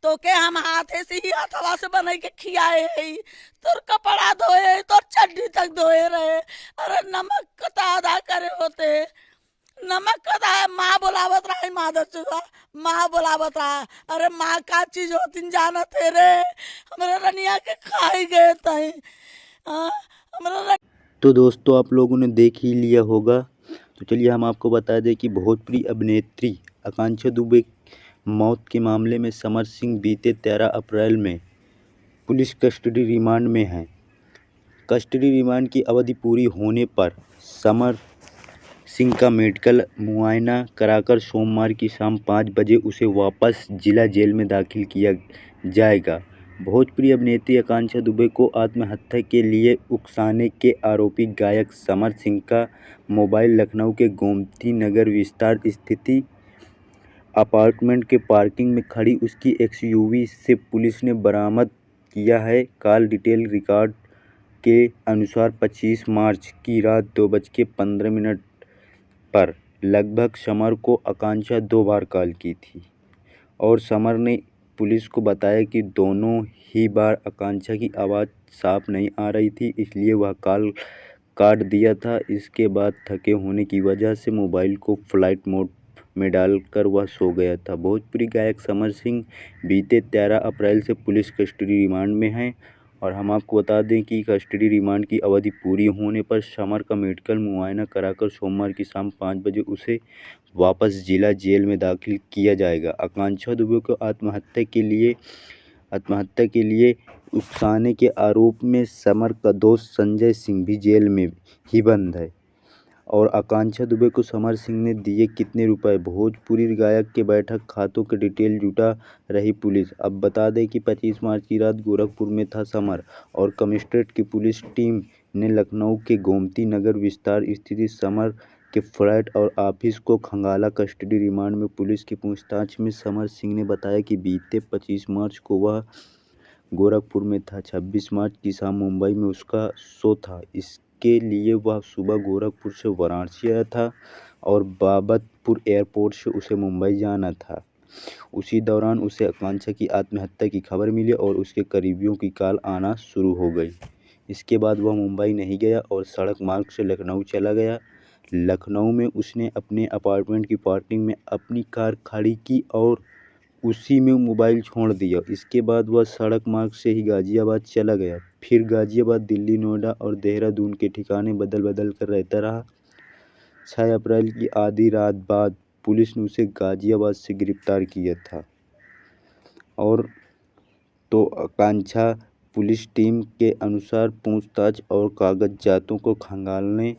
तो के हम हाथे से ही हथवा से बना के खियाए है। तोर कपड़ा धोए, तोर चड्डी तक धोए रहे। अरे नमक कता अदा करे होते, नमक कता है। माँ बुलावत रहा माधर चुका, माँ बुलावत रहा। अरे माँ का चीज होती जाना थे रे, हमारे रनिया के खाई गए तई। हमारा तो दोस्तों आप लोगों ने देख ही लिया होगा। तो चलिए हम आपको बता दें कि भोजपुरी अभिनेत्री आकांक्षा दुबे मौत के मामले में समर सिंह बीते 13 अप्रैल में पुलिस कस्टडी रिमांड में हैं। कस्टडी रिमांड की अवधि पूरी होने पर समर सिंह का मेडिकल मुआयना कराकर सोमवार की शाम 5 बजे उसे वापस जिला जेल में दाखिल किया जाएगा। भोजपुरी अभिनेत्री आकांक्षा दुबे को आत्महत्या के लिए उकसाने के आरोपी गायक समर सिंह का मोबाइल लखनऊ के गोमती नगर विस्तार स्थित अपार्टमेंट के पार्किंग में खड़ी उसकी एक्सयूवी से पुलिस ने बरामद किया है। कॉल डिटेल रिकॉर्ड के अनुसार 25 मार्च की रात 2:15 पर लगभग समर को आकांक्षा 2 बार कॉल की थी और समर ने पुलिस को बताया कि दोनों ही बार आकांक्षा की आवाज़ साफ नहीं आ रही थी, इसलिए वह कॉल काट दिया था। इसके बाद थके होने की वजह से मोबाइल को फ्लाइट मोड में डालकर वह सो गया था। भोजपुरी गायक समर सिंह बीते 13 अप्रैल से पुलिस कस्टडी रिमांड में हैं और हम आपको बता दें कि कस्टडी रिमांड की अवधि पूरी होने पर समर का मेडिकल मुआयना कराकर सोमवार की शाम 5 बजे उसे वापस जिला जेल में दाखिल किया जाएगा। आकांक्षा दुबे को आत्महत्या के लिए उकसाने के आरोप में समर का दोस्त संजय सिंह भी जेल में ही बंद है। और आकांक्षा दुबे को समर सिंह ने दिए कितने रुपए, भोजपुरी गायक के बैठक खातों के डिटेल जुटा रही पुलिस। अब बता दें कि 25 मार्च की रात गोरखपुर में था समर और कमिश्नरेट की पुलिस टीम ने लखनऊ के गोमती नगर विस्तार स्थित समर के फ्लैट और ऑफिस को खंगाला। कस्टडी रिमांड में पुलिस की पूछताछ में समर सिंह ने बताया कि बीते 25 मार्च को वह गोरखपुर में था। 26 मार्च की शाम मुंबई में उसका शो था। इसके लिए वह सुबह गोरखपुर से वाराणसी आया था और बाबतपुर एयरपोर्ट से उसे मुंबई जाना था। उसी दौरान उसे आकांक्षा की आत्महत्या की खबर मिली और उसके करीबियों की कॉल आना शुरू हो गई। इसके बाद वह मुंबई नहीं गया और सड़क मार्ग से लखनऊ चला गया। लखनऊ में उसने अपने अपार्टमेंट की पार्किंग में अपनी कार खड़ी की और उसी में मोबाइल छोड़ दिया। इसके बाद वह सड़क मार्ग से ही गाज़ियाबाद चला गया, फिर गाज़ियाबाद, दिल्ली, नोएडा और देहरादून के ठिकाने बदल बदल कर रहता रहा। 6 अप्रैल की आधी रात बाद पुलिस ने उसे गाज़ियाबाद से गिरफ्तार किया था। और तो आकांक्षा पुलिस टीम के अनुसार पूछताछ और कागजातों को खंगालने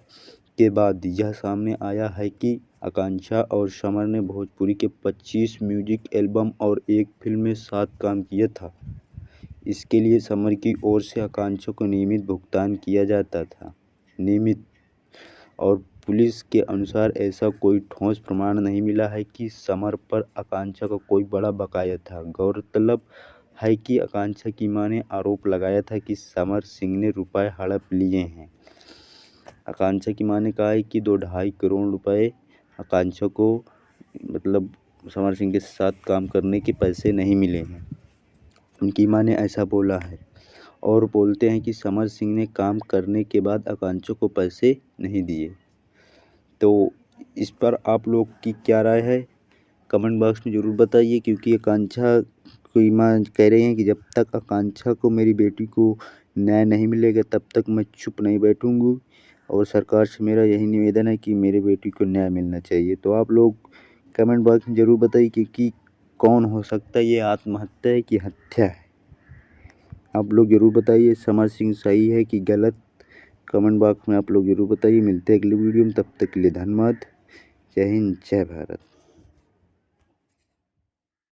के बाद यह सामने आया है कि आकांक्षा और समर ने भोजपुरी के 25 म्यूजिक एल्बम और एक फिल्म में साथ काम किया था। इसके लिए समर की ओर से आकांक्षा को नियमित भुगतान किया जाता था। और पुलिस के अनुसार ऐसा कोई ठोस प्रमाण नहीं मिला है कि समर पर आकांक्षा का कोई बड़ा बकाया था। गौरतलब है कि आकांक्षा की मां ने आरोप लगाया था कि समर सिंह ने रुपए हड़प लिए हैं। आकांक्षा की मां ने कहा है कि 2-2.5 करोड़ रुपए आकांक्षा को समर सिंह के साथ काम करने के पैसे नहीं मिले हैं। उनकी मां ने ऐसा बोला है और बोलते हैं कि समर सिंह ने काम करने के बाद आकांक्षा को पैसे नहीं दिए। तो इस पर आप लोग की क्या राय है, कमेंट बॉक्स में ज़रूर बताइए। क्योंकि आकांक्षा की मां कह रही हैं कि जब तक आकांक्षा को, मेरी बेटी को न्याय नहीं मिलेगा तब तक मैं चुप नहीं बैठूंगी और सरकार से मेरा यही निवेदन है कि मेरे बेटी को न्याय मिलना चाहिए। तो आप लोग कमेंट बॉक्स में ज़रूर बताइए कि कौन हो सकता है, ये आत्महत्या है कि हत्या है। आप लोग ज़रूर बताइए समर सिंह सही है कि गलत, कमेंट बॉक्स में आप लोग ज़रूर बताइए। मिलते हैं अगली वीडियो में, तब तक के लिए धन्यवाद। जय हिंद, जय भारत।